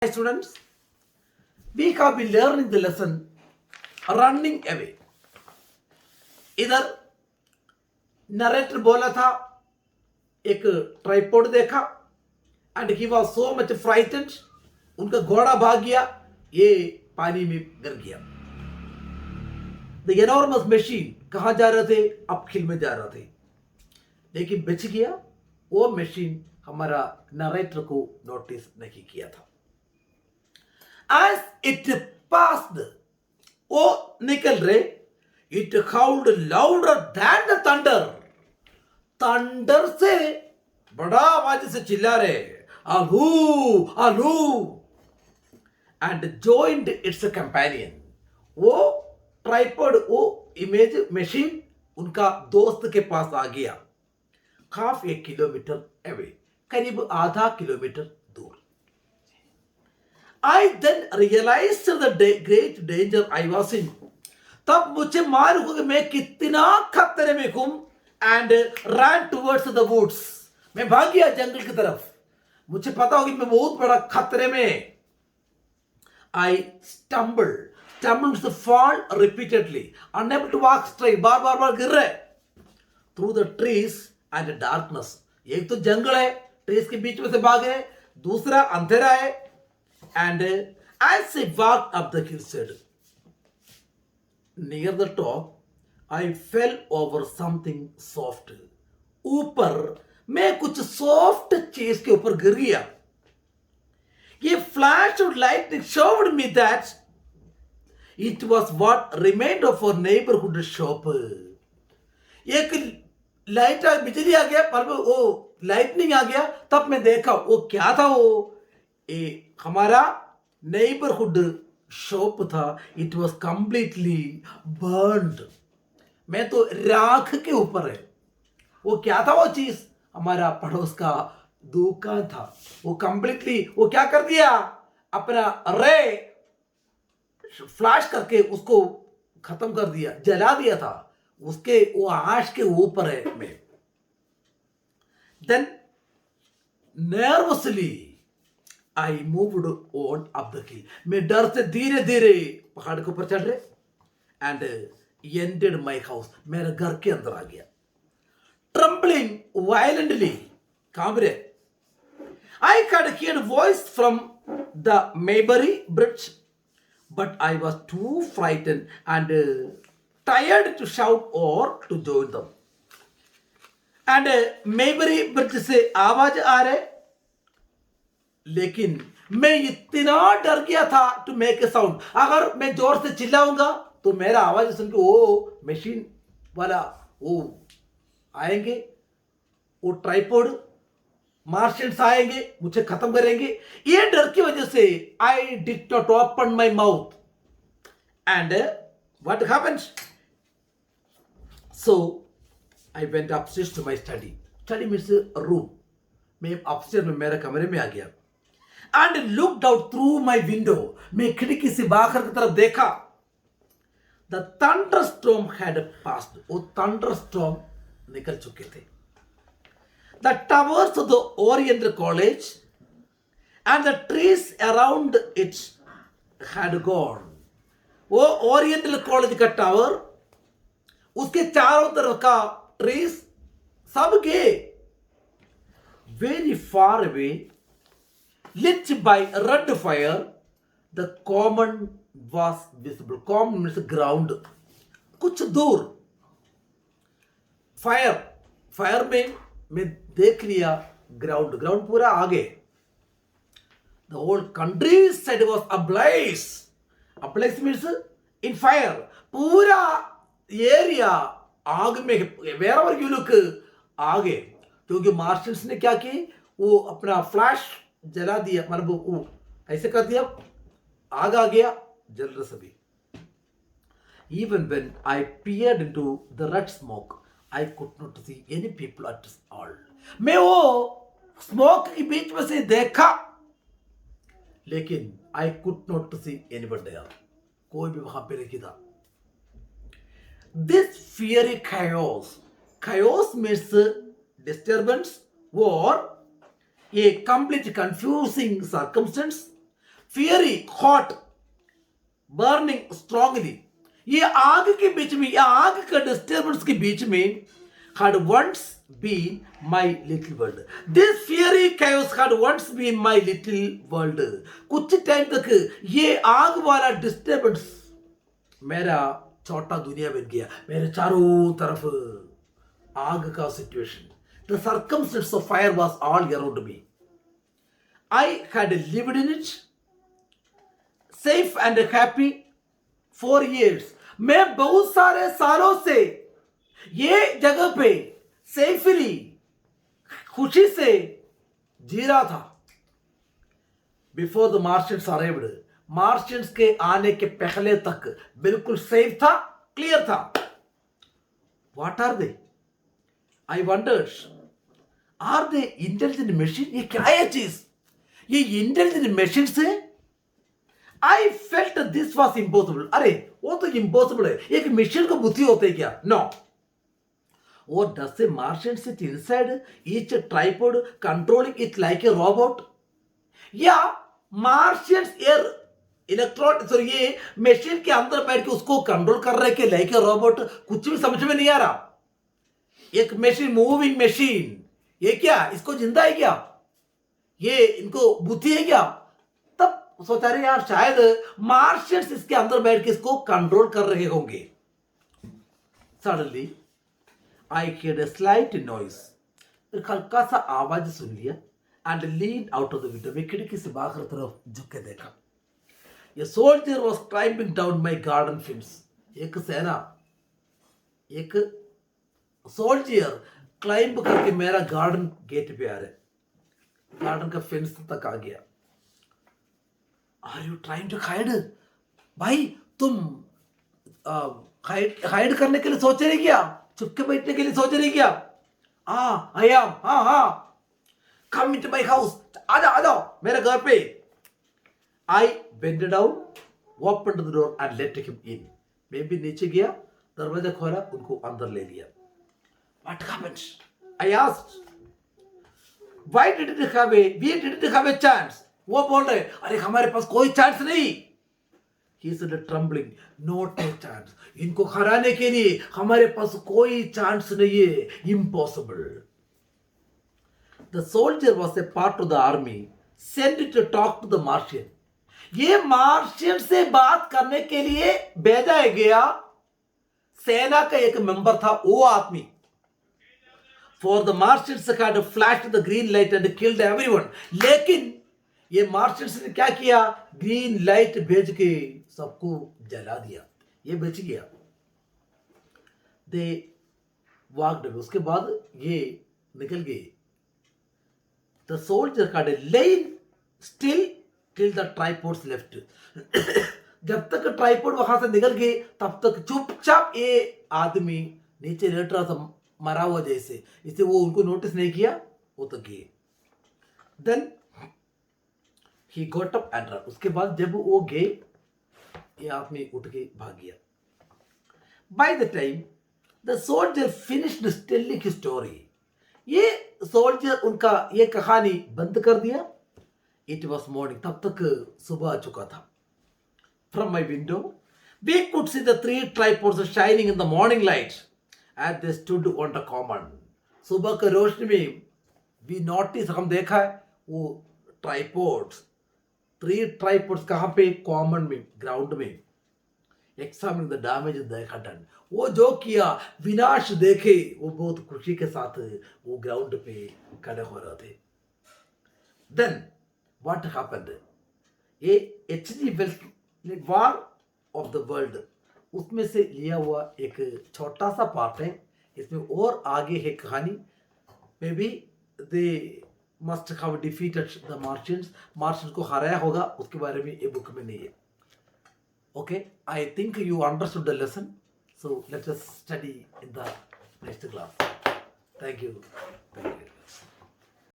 Hi students, we have been learning the lesson running away. इधर narrator बोला था एक ट्राइपॉड देखा and he was so much frightened. उनका घोड़ा भाग गया, ये पानी में गिर गया. द एनॉर्मस मशीन कहाँ जा रहे थे? अपहिल में जा रहे थे, लेकिन बच गया. वो मशीन हमारा नरेटर को नोटिस नहीं किया था. As it passed, वो निकल रहे, it howled louder than the thunder. Thunder से बड़ा आवाज से चिल्ला रहे, आलू आलू. And joined its companion. वो ट्राइपॉड, वो इमेज मशीन उनका दोस्त के पास आ गया. हाफ ए किलोमीटर अवे, करीब आधा किलोमीटर दूर. I then realized the great danger I was in. तब मुझे मालूम हुआ कि मैं कितना खतरे में हूं. And ran towards the woods. मैं भाग गया जंगल की तरफ. मुझे पता होगा कि मैं बहुत बड़ा खतरे में. I stumbled means to fall repeatedly, unable to walk straight. बार गिर रहे through the trees and darkness. एक तो जंगल है, ट्रीज के बीच में से भाग रहे, दूसरा अंधेरा है. And as I walked up the hillside, near the top, I fell over something soft. ऊपर मैं कुछ सॉफ्ट चीज के ऊपर गिर गया. ये flash of light showed me that it was what remained of our neighborhood shop. एक लाइट बिजली आ गया, पर वो लाइटनिंग आ गया. तब मैं देखा वो क्या था. वो हमारा नेबरहुड शॉप था. It was completely burned. मैं तो राख के ऊपर है. वो क्या था? वो चीज हमारा पड़ोस का दुकान था. वो कंप्लीटली वो क्या कर दिया, अपना रे फ्लैश करके उसको खत्म कर दिया, जला दिया था. उसके वो आश के ऊपर है मैं. Then nervously I moved on up the hill. मैं डर से धीरे धीरे पहाड़ के ऊपर चढ़ रहे and entered my house. मेरे घर के अंदर आ गया. Trembling violently, कांप रहे. I could hear a voice from the Mayberry bridge, but I was too frightened and tired to shout or to join them. And Mayberry bridge से आवाज आ रहे, लेकिन मैं इतना डर गया था टू मेक ए साउंड. अगर मैं जोर से चिल्लाऊंगा तो मेरा आवाज सुन के वो मशीन वाला वो आएंगे, वो ट्राइपॉड मार्शियंस आएंगे, मुझे खत्म करेंगे. ये डर की वजह से I did not open my mouth. And what happened? So I went upstairs to my study. Study means room. मैं अपस्टेयर्स में मेरे कमरे में आ गया. And looked out through my window. मैं खिड़की से बाहर की तरफ देखा. The thunderstorm had passed. वो thunderstorm निकल चुके थे. The towers of the Oriental College and the trees around it had gone. वो Oriental College का टावर, उसके चारों तरफ का ट्रीज सब गए. Very far away, lit by red fire, the common was visible. Common means ground. कुछ दूर फायर में मैं देख लिया ग्राउंड पूरा आगे. The whole countryside was ablaze. Ablaze means in fire. पूरा एरिया आग में. wherever you look, आगे. क्योंकि मार्शल्स ने क्या की, वो अपना फ्लैश जला दिया, मतलब वो ऐसे कर दिया, आग आ गया, जल रहे सभी. Even when I peered into the red smoke, I could not see any people at all. मैं वो स्मोक के बीच में से देखा, लेकिन I could not see anyone there. कोई भी वहां पे नहीं था. This fiery chaos means disturbance or a complete confusing circumstance fiery, hot, burning strongly. ये आग के बीच में, ये आग का डिस्टर्बेंस के बीच में had once been my little world. This fiery chaos had once been my little world. कुछ टाइम तक ये आग वाला डिस्टर्बेंस मेरा छोटा दुनिया बन गया. मेरे चारों तरफ आग का situation. The circumstance of fire was all around me. I had lived in it, safe and happy for years. मैं बहुत सारे सालों से ये जगह पे सेफली, खुशी से जी रहा था. Before the Martians arrived, Martians के आने के पहले तक बिल्कुल सेफ था, क्लियर था. What are they? I wondered, are they intelligent machine? ये क्या है चीज? ये इंटेलिजेंट मशीन से I felt this was impossible. अरे वो तो इम्पॉसिबल है. एक मशीन को बुद्धि होते है क्या? No. Or does a Martian sit inside each tripod controlling it like a robot? या Martians एयर इलेक्ट्रॉन ये मशीन के अंदर बैठ के उसको कंट्रोल कर रहे के लाइक ए रोबोट? कुछ भी समझ में नहीं आ रहा. एक मशीन, मूविंग मशीन, ये क्या? इसको जिंदा है क्या? ये इनको बुद्धि है क्या? तब सोचा रहे यार शायद मार्शियंस इसके अंदर बैठ के इसको कंट्रोल कर रहे होंगे. Suddenly I heard a slight noise. एक हल्का सा आवाज सुन लिया and leaned out of the window. मैं खिड़की से बाहर तरफ झुक के देखा. A soldier was climbing down my garden fence. एक सेना, एक सोल्जियर क्लाइंब करके मेरा गार्डन गेट पे आ रहे, गार्डन का फेंस तक आ गया. Are you trying to hide? भाई तुम हाइड करने के लिए सोच रहे क्या? चुपके बैठने के लिए सोच रहे क्या? I am. हाँ, कम इनटू माय हाउस. आ जाओ मेरे घर पे. I bend down, open the door and let him in. मैं भी नीचे गया, दरवाजा खोला, उनको अंदर ले लिया. What happened? I asked. Why we didn't have a chance. वो बोल रहे अरे हमारे पास कोई चांस नहीं. He said trembling, not a chance. इनको हराने के लिए हमारे पास कोई चांस नहीं है, impossible. The soldier was a part of the army sent to talk to the Martian. ये मार्शियन से बात करने के लिए भेजा गया सेना का एक मेंबर था, वो आदमी. For the Martians had flashed the green light and killed everyone. लेकिन ये मार्शियंस ने क्या किया? ग्रीन लाइट भेज के सबको जला दिया. ये बच गया. दे वॉक्ड अवे. उसके बाद ये निकल गए. द सोल्जर का लेन स्टिल टिल द ट्राइपोड्स लेफ्ट. जब तक ट्राइपोड वहां से निकल गए तब तक चुपचाप ये आदमी नीचे लेट रहा था, मरा हुआ जैसे. इससे वो उनको नोटिस नहीं किया, वो तो गए. Then he got up and ran. उसके बाद जब वो गए, ये आदमी उठ के भाग गया. By the time the soldier finished telling his story, ये सोल्जर उनका ये कहानी बंद कर दिया. It was morning. तब तक सुबह आ चुका था. From my window, we could see the 3 tripods shining in the morning light as they stood on the common. सुबह के रोशनी में we noticed, हम देखा है वो ट्राइपोड्स, 3 ट्राइपोड्स कहाँ पे? कॉमन में, ग्राउंड में. एग्जामिन द डैमेज देखा डन. वो जो किया, विनाश देखे, वो बहुत खुशी के साथ वो ग्राउंड पे खड़े हो रहे थे. Then what happened? ये H.G. वेल्स ने वॉर ऑफ द वर्ल्ड, उसमें से लिया हुआ एक छोटा सा पार्ट है. इसमें और आगे है कहानी. May be they must have defeated the Martians. Martians को हराया होगा, उसके बारे में ये बुक में नहीं है. Okay, I think you understood the lesson. So let us study in the next class. Thank you.